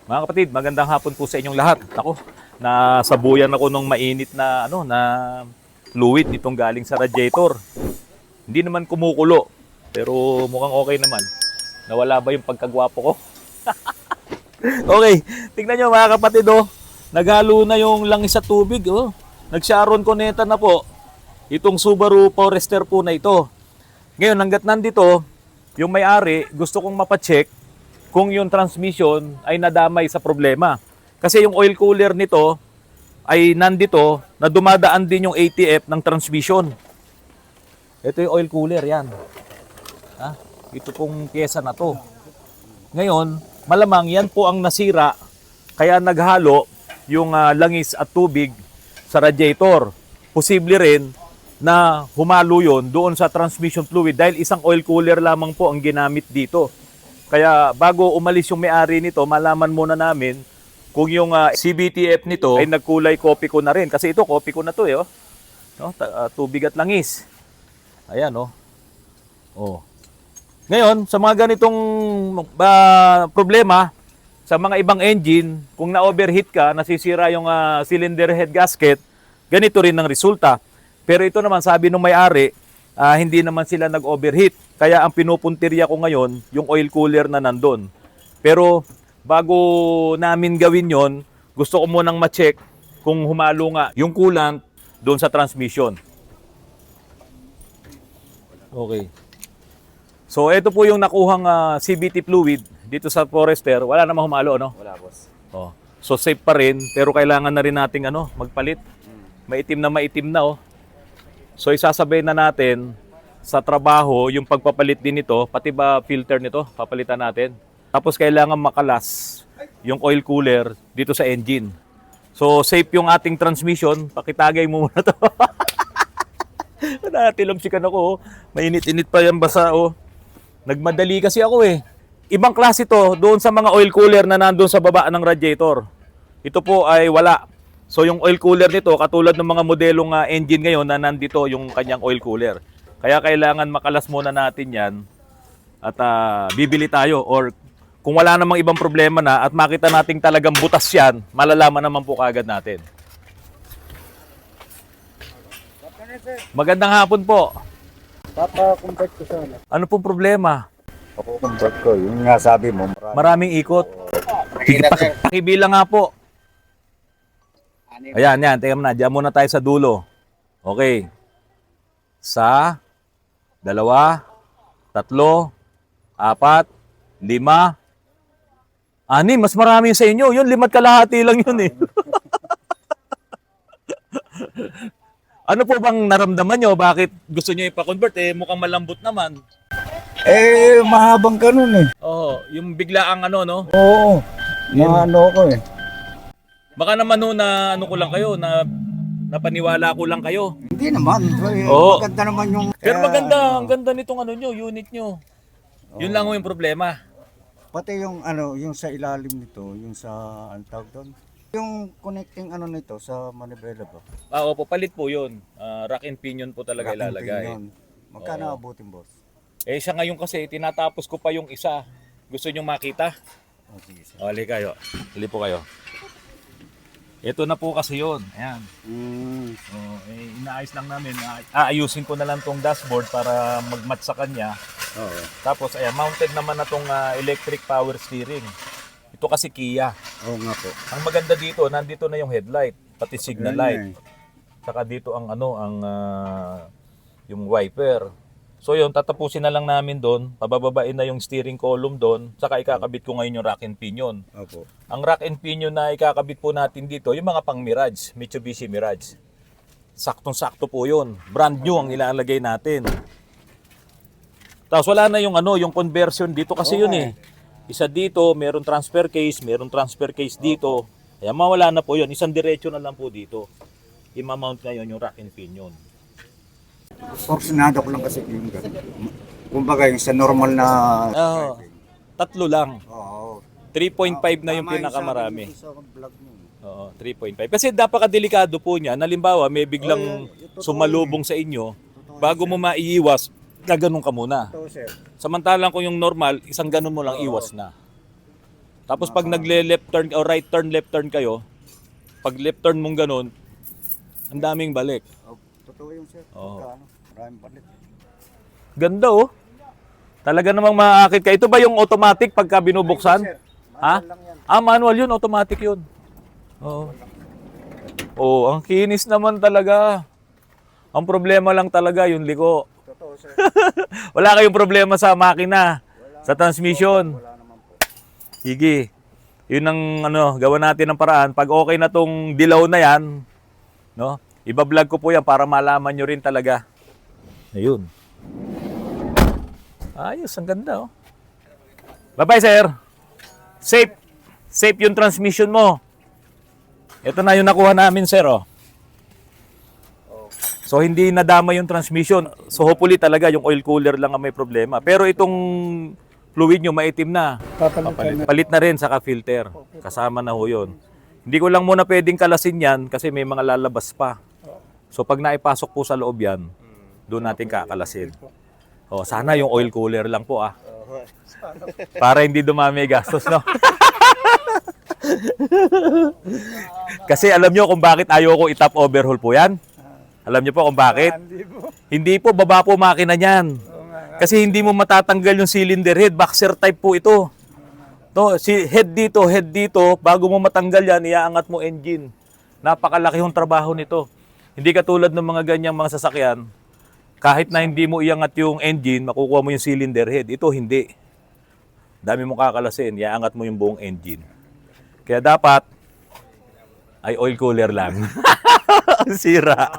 Mga kapatid, magandang hapon po sa inyong lahat. Ako, nasabuyan ako nung mainit na fluid itong galing sa radiator. Hindi naman kumukulo, pero mukhang okay naman. Nawala ba yung pagkagwapo ko? Okay, tingnan nyo mga kapatid oh. Naghalo na yung langis sa tubig oh. Nag-Sharon Cuneta na po. Itong Subaru Forester po na ito. Ngayon, hanggat nandito, yung may-ari, gusto kong mapacheck kung yung transmission ay nadamay sa problema. Kasi yung oil cooler nito ay nandito na dumadaan din yung ATF ng transmission. Ito yung oil cooler, yan. Ha? Ito pong pyesa na to. Ngayon, malamang yan po ang nasira kaya naghalo yung langis at tubig sa radiator. Posible rin na humalo yun doon sa transmission fluid dahil isang oil cooler lamang po ang ginamit dito. Kaya bago umalis yung may-ari nito, malaman muna namin kung yung CBTF nito ay nagkulay kopi ko na rin. Kasi ito, kopi ko na to eh. Oh. No? Tubig at langis. Ayan oh. Oh. Ngayon, sa mga ganitong problema, sa mga ibang engine, kung na-overheat ka, nasisira yung cylinder head gasket, ganito rin ang resulta. Pero ito naman, sabi ng may-ari, hindi naman sila nag-overheat. Kaya ang pinupuntirya ko ngayon, yung oil cooler na nandun. Pero bago namin gawin yon, gusto ko munang ma-check kung humalo nga yung coolant doon sa transmission. Okay. So ito po yung nakuhang CVT fluid dito sa Forester. Wala namang humalo, no? Wala, boss. Oh. So safe pa rin, pero kailangan na rin nating magpalit. Maitim na oh. So isasabay na natin sa trabaho yung pagpapalit din nito, pati ba filter nito, papalitan natin. Tapos kailangan makalas yung oil cooler dito sa engine. So safe yung ating transmission, pakitagay mo muna to. Natilomsikan ako, oh. Mainit-init pa yan basa oh. Nagmadali kasi ako eh. Ibang klase to doon sa mga oil cooler na nandoon sa baba ng radiator. Ito po ay wala. So yung oil cooler nito, katulad ng mga modelong engine ngayon na nandito yung kanyang oil cooler. Kaya kailangan makalas muna natin yan at bibili tayo. Or kung wala namang ibang problema na at makita nating talagang butas yan, malalaman naman po kagad natin. Magandang hapon po. Papa-convert ko sana. Ano pong problema? Papa-convert ko. Yung nga sabi mo, Maraming ikot. Sige, pakibilang nga po. Ayan, yan. Tingnan mo na. Diyan muna tayo sa dulo. Okay. Sa, 2, 3, 4, 5, 6. Mas marami sa inyo. Yun, 5 kalahati lang yun eh. Ano po bang naramdaman nyo? Bakit gusto nyo ipa-convert? Mukhang malambot naman. mahabang ganun eh. Oo, yung biglaang no? Oo. Ano ko eh. Baka naman na ko lang kayo, na napaniwala ko lang kayo. Hindi naman. Oo. Maganda naman yung... Pero maganda, ang ganda nitong nyo, unit nyo. Yun lang yung problema. Pati yung yung sa ilalim nito, yung sa, ang tawag doon? Yung connecting nito sa manibela ba? Opo, palit po yun. Rack and pinion po talaga Rack and ilalagay. pinion. Magkano abutin, boss? Siya ngayon kasi, tinatapos ko pa yung isa. Gusto nyo makita? Sige, sige. Hali kayo. Hali po kayo. Ito na po kasi yun. Ayan. Inaayos lang namin. Aayusin ko na lang tong dashboard para mag-match sa kanya. Oo. Tapos, ayan, mounted naman na tong electric power steering. Ito kasi Kia. Oo nga po. Ang maganda dito, nandito na yung headlight, pati signal light. Saka dito ang yung wiper. So yun, tatapusin na lang namin doon, pabababain na yung steering column doon, saka ikakabit ko ngayon yung rack and pinion. Opo. Ang rack and pinion na ikakabit po natin dito, yung mga pang Mirage, Mitsubishi Mirage. Saktong-sakto po yun. Brand new ang ilalagay natin. Tapos wala na yung yung conversion dito kasi yun eh. Isa dito, meron transfer case dito. Kaya mawala na po yun. Isang diretso na lang po dito. I-mount ngayon yung rack and pinion. Porsyonado ko lang kasi yung gano'n. Kumbaga yung sa normal na... Tatlo lang. Oo. 3.5 na yung pinakamarami. Sa vlog mo. Oo, 3.5. Kasi napakadelikado po niya. Halimbawa, may biglang sumalubong sa inyo, bago mo maiiwas, gaganon ka muna. Ito, sir. Samantalang kung yung normal, isang ganon mo lang iwas na. Tapos pag nagle-left turn o right turn, left turn kayo, pag left turn mong ganun, ang daming balik. Oh, totoo yung sir. Oo. Ano, maraming palit. Ganda oh. Talaga namang maakit ka. Ito ba yung automatic pagka binubuksan? Sir, Ha? manual lang yan. Ah, manual yun, automatic yun. Oo. Oh, ang kinis naman talaga. Ang problema lang talaga yung liko. Totoo sir. Wala kayong problema sa makina, sa transmission. Wala naman po. Sige. Yun ang ano, gawa natin ng paraan. Pag okay na tong dilaw na yan, no? Iba-vlog ko po yan para malaman nyo rin talaga. Ayun. Ayos, ang ganda oh. Bye-bye, sir. Safe. Safe yung transmission mo. Ito na yung nakuha namin, sir, oh. So, hindi nadama yung transmission. So, hopefully talaga yung oil cooler lang ang may problema. Pero itong fluid nyo, maitim na. Palit na rin, saka filter. Kasama na ho yun. Hindi ko lang muna pwedeng kalasin yan kasi may mga lalabas pa. So, pag naipasok po sa loob yan, doon natin kakalasin. Oh, sana yung oil cooler lang po, ah. Para hindi dumami gastos, no? Kasi alam nyo kung bakit ayoko i-top overhaul po yan? Alam nyo po kung bakit? Hindi po, baba po makina niyan. Kasi hindi mo matatanggal yung cylinder head. Boxer type po ito. No, si head dito. Bago mo matanggal yan, iaangat mo engine. Napakalaki yung trabaho nito. Hindi katulad ng mga ganyang mga sasakyan. Kahit na hindi mo iangat yung engine, makukuha mo yung cylinder head. Ito hindi. Dami mo kakalasin, iaangat mo yung buong engine. Kaya dapat ay oil cooler lang. Sira.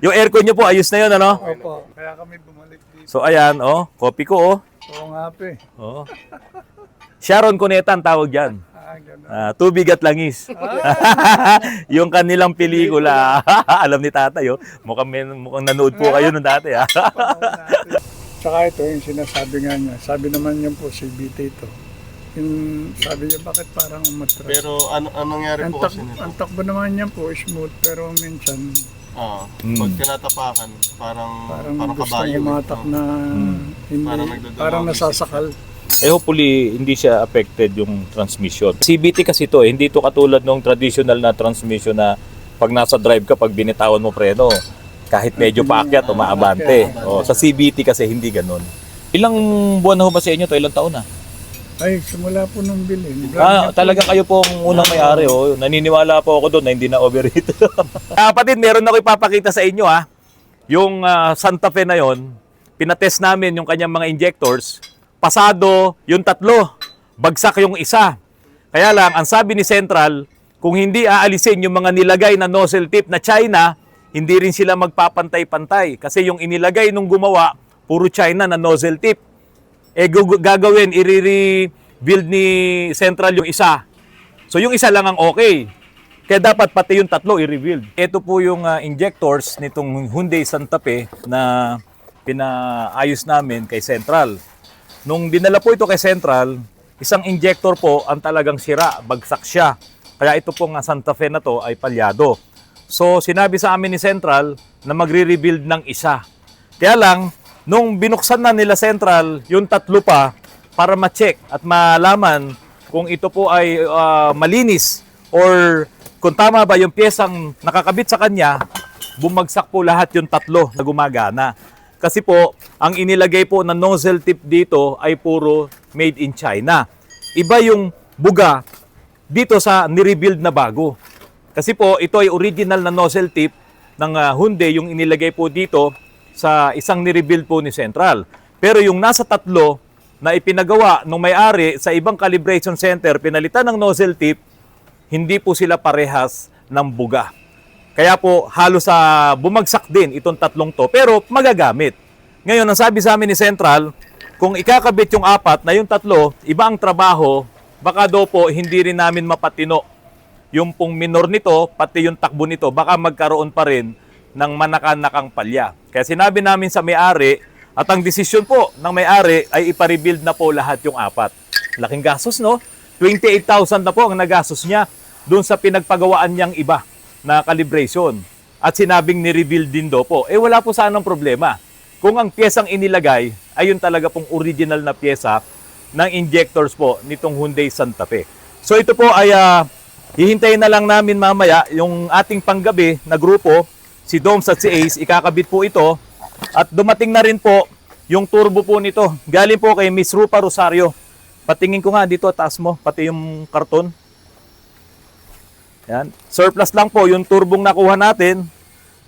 Yung aircon nyo po, ayos na yun, ano? Opo, kaya kami bumalik dito. So, ayan, oh, copy ko, oh. Oo nga po eh. Oh. Sharon Cuneta ang tawag dyan. Gano'n. Tubig at langis. Yung kanilang pelikula. Alam ni tatay, oh. Mukhang nanood po kayo nung dati, ha? Tsaka ito, yung sinasabi nga niya, sabi naman niya po si BT ito. Yung sabi niya, bakit parang umatras? Pero anong nangyari po kasi nito? Ang takbo naman niya po, smooth, pero minsan Pag tinatapakan, parang gusto kabayo. umatak na hindi, Parang nagdadalawang parang nasasakal. Hopefully, hindi siya affected yung transmission. CVT kasi to, hindi to katulad ng traditional na transmission na pag nasa drive ka, pag binitawan mo preno, kahit medyo paakyat o maabante. Sa CVT kasi hindi ganun. Ilang buwan na ho ba sa inyo to? Ilang taon na? Ay, simula po nung bilhin. Talaga kayo pong unang may-ari, oh. Naniniwala po ako doon na hindi na overheat. Kapatid, meron ako ipapakita sa inyo, ha. Yung Santa Fe na yon, pinatest namin yung kanyang mga injectors. Pasado yung 3, bagsak yung isa. Kaya lang, ang sabi ni Central, kung hindi aalisin yung mga nilagay na nozzle tip na China, hindi rin sila magpapantay-pantay. Kasi yung inilagay nung gumawa, puro China na nozzle tip. Gagawin, i-rebuild ni Central yung isa. So yung isa lang ang okay. Kaya dapat pati yung 3 i-rebuild. Ito po yung injectors nitong Hyundai Santa Fe na pinaayos namin kay Central. Nung dinala po ito kay Central, isang injector po ang talagang sira, bagsak siya. Kaya ito pong Santa Fe na to ay palyado. So sinabi sa amin ni Central na magre-rebuild ng isa. Kaya lang, nung binuksan na nila Central, yung 3 pa, para ma-check at malaman kung ito po ay malinis or kung tama ba yung piyesang nakakabit sa kanya, bumagsak po lahat yung 3 na gumagana. Kasi po, ang inilagay po na nozzle tip dito ay puro made in China. Iba yung buga dito sa nirebuild na bago. Kasi po, ito ay original na nozzle tip ng Hyundai, yung inilagay po dito sa isang nirebuild po ni Central. Pero yung nasa 3 na ipinagawa ng may-ari sa ibang calibration center, pinalitan ng nozzle tip, hindi po sila parehas ng buga. Kaya po halos bumagsak din itong 3 to, pero magagamit. Ngayon, ang sabi sa amin ni Central, kung ikakabit yung 4 na yung 3, iba ang trabaho, baka daw po hindi rin namin mapatino. Yung pong minor nito, pati yung takbo nito, baka magkaroon pa rin ng manakanakang palya. Kaya sinabi namin sa may-ari, at ang desisyon po ng may-ari ay iparebuild na po lahat yung 4. Laking gastos, no? 28,000 na po ang nagastos niya doon sa pinagpagawaan niyang iba na calibration. At sinabing ni-rebuild din do po. Wala po sanang problema. Kung ang piyesang inilagay ay yun talaga pong original na piyesa ng injectors po nitong Hyundai Santa Fe. So ito po ay hihintayin na lang namin mamaya yung ating panggabi na grupo, si Doms at si Ace, ikakabit po ito. At dumating na rin po yung turbo po nito. Galing po kay Miss Rupa Rosario. Patingin ko nga dito, taas mo, pati yung karton. Yan. Surplus lang po yung turbong nakuha natin.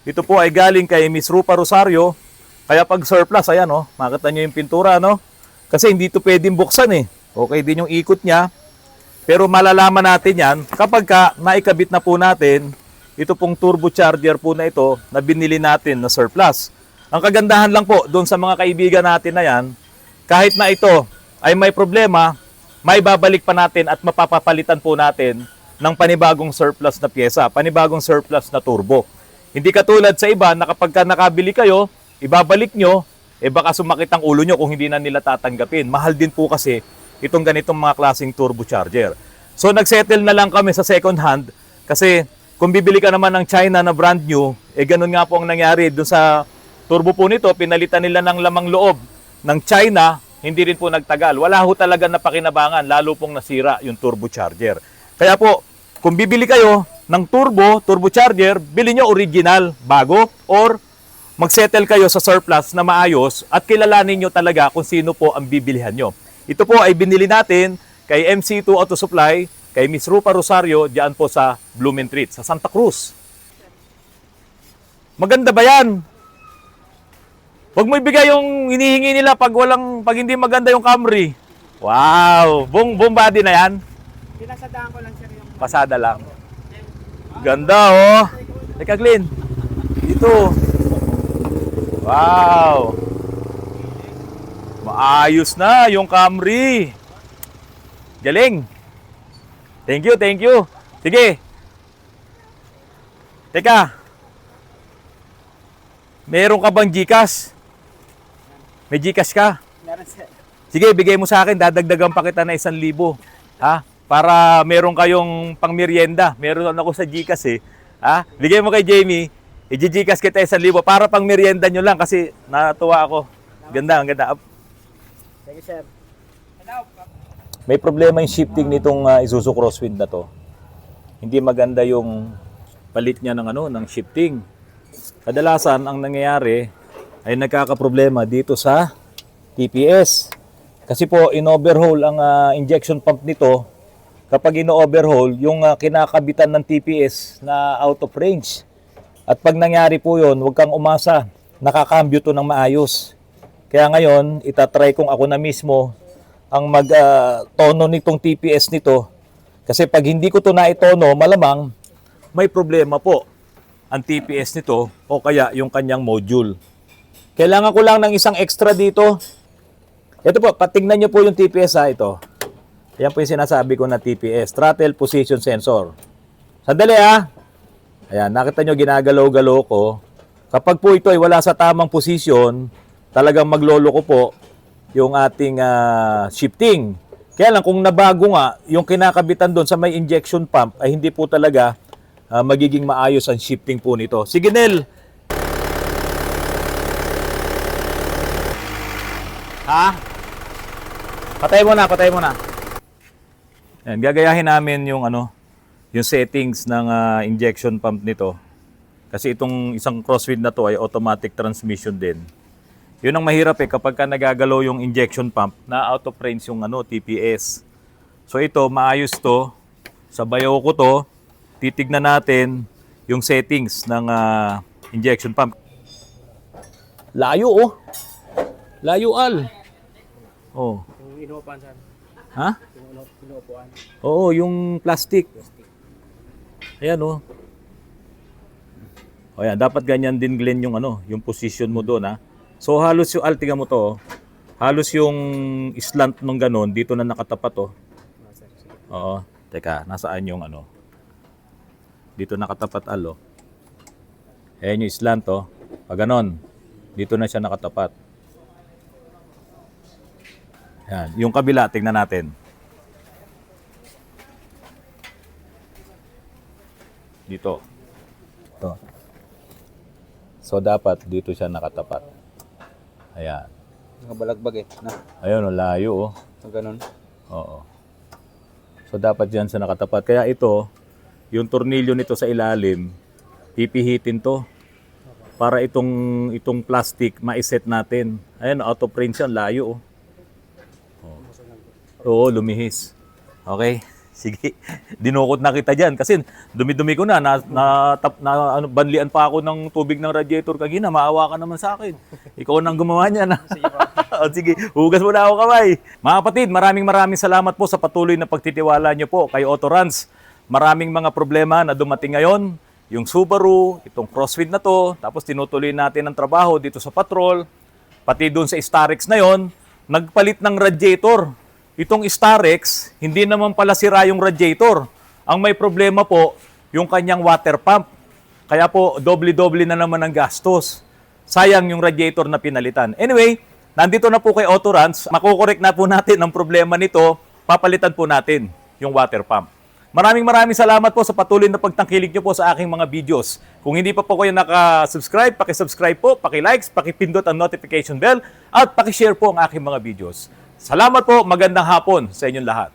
Ito po ay galing kay Miss Rupa Rosario. Kaya pag surplus, ayan oh, makita nyo yung pintura, no? Kasi hindi ito pwedeng buksan eh. Okay din yung ikot niya. Pero malalaman natin yan kapag naikabit na po natin ito pong turbocharger po na ito na binili natin na surplus. Ang kagandahan lang po doon sa mga kaibigan natin na yan, kahit na ito ay may problema, may babalik pa natin at mapapapalitan po natin ng panibagong surplus na pyesa, panibagong surplus na turbo. Hindi katulad sa iba na kapag nakabili kayo, ibabalik nyo, baka sumakit ang ulo nyo kung hindi na nila tatanggapin. Mahal din po kasi itong ganitong mga klaseng turbocharger. So nagsettle na lang kami sa second hand kasi kung bibili ka naman ng China na brand new, ganun nga po ang nangyari dun sa turbo po nito, pinalitan nila ng lamang loob ng China, hindi rin po nagtagal. Wala ho talaga napakinabangan, lalo pong nasira yung turbocharger. Kaya po, kung bibili kayo ng turbocharger, bili nyo original, bago, or magsettle kayo sa surplus na maayos at kilalanin nyo talaga kung sino po ang bibilihan nyo. Ito po ay binili natin kay MC2 Auto Supply, kay Miss Rupa Rosario, diyan po sa Blumentritt, sa Santa Cruz. Maganda ba yan? Huwag mo ibigay yung hinihingi nila pag hindi maganda yung Camry. Wow! Buong body na yan? Pinasadaan ko lang sir yung... Pasada lang. Ganda oh! Teka Glenn, dito. Wow! Maayos na yung Camry. Galing. Thank you, thank you. Sige. Teka. Meron ka bang GCash? May GCash ka? Meron sir. Sige, bigay mo sa akin. Dadagdagan pa kita na 1,000. Ha? Para meron kayong pangmerienda. Meron ako sa GCash eh. Ha? Bigay mo kay Jamie. I-GCash kita 1,000 para pangmerienda nyo lang kasi natuwa ako. Ganda, ang ganda. Sige sir. May problema yung shifting nitong Isuzu Crosswind na to. Hindi maganda yung palit niya ng shifting. Kadalasan ang nangyayari ay nagkakaproblema dito sa TPS. Kasi po in-overhaul ang injection pump nito. Kapag ino-overhaul, yung kinakabitan ng TPS na out of range. At pag nangyari po yun, huwag kang umasa. Nakakambyo to ng maayos. Kaya ngayon, itatry kong ako na mismo ang mag-tono nitong TPS nito. Kasi pag hindi ko to naitono, malamang may problema po ang TPS nito o kaya yung kanyang module. Kailangan ko lang ng isang extra dito. Ito po, patignan nyo po yung TPS ha, ito. Yan po yung sinasabi ko na TPS, Throttle Position Sensor. Sandali ha. Ayan, nakita nyo ginagalaw-galaw ko. Kapag po ito ay wala sa tamang posisyon, talagang maglolo ko po yung ating shifting. Kaya lang kung nabago nga, yung kinakabitan doon sa may injection pump ay hindi po talaga magiging maayos ang shifting po nito. Sige Nel! Ha? Patay mo na, patay mo na. Yan, gagayahin namin yung yung settings ng injection pump nito. Kasi itong isang crosswind na to ay automatic transmission din. Yun ang mahirap kapag nagagalaw yung injection pump na out of range yung TPS. So ito, maayos to. Sa bayaw ko to, titignan natin yung settings ng injection pump. Layo oh. Layo al. Oh. Yung inuupuan sir. Ha? Yung inuupuan. Oo, yung plastic. Ayan oh. O yan, dapat ganyan din Glenn yung yung position mo doon ha. So halos yung tingnan mo to, halos yung slant nung ganun dito na nakatapat to. Oo, teka, nasaan yung Dito nakatapat alo. Ayan yung slant to. Pag ganon, dito na siya nakatapat. Yan, yung kabila tingnan natin. Dito. Ito. So dapat dito siya nakatapat. Ayan. Nakabalagbag eh. Na. Ayun, layo oh. Ganun. Oo. So dapat dyan sa nakatapat. Kaya ito, yung tornilyo nito sa ilalim, pipihitin to para itong plastic maiset natin. Ayan, out of range yan, layo. Oo, lumihis. Okay, sige. Dinukot na kita dyan kasi dumi-dumi ko na banlian pa ako ng tubig ng radiator kagina. Maawa ka naman sa akin. Ikaw nang gumawa niya na. O, sige, hugas mo na ako kamay. Mga kapatid, maraming salamat po sa patuloy na pagtitiwala niyo po kay Autorans. Maraming mga problema na dumating ngayon. Yung Subaru, itong crosswind na to, tapos tinutuloy natin ang trabaho dito sa patrol, pati doon sa Starex na yon, nagpalit ng radiator. Itong Starex, hindi naman pala sira yung radiator. Ang may problema po, yung kanyang water pump. Kaya po, doble-doble na naman ang gastos. Sayang yung radiator na pinalitan. Anyway, nandito na po kay Autorans. Makukorek na po natin ang problema nito. Papalitan po natin yung water pump. Maraming salamat po sa patuloy na pagtangkilik nyo po sa aking mga videos. Kung hindi pa po kayo nakasubscribe, pakisubscribe po, pakilikes, pakipindot ang notification bell, at pakishare po ang aking mga videos. Salamat po, magandang hapon sa inyong lahat.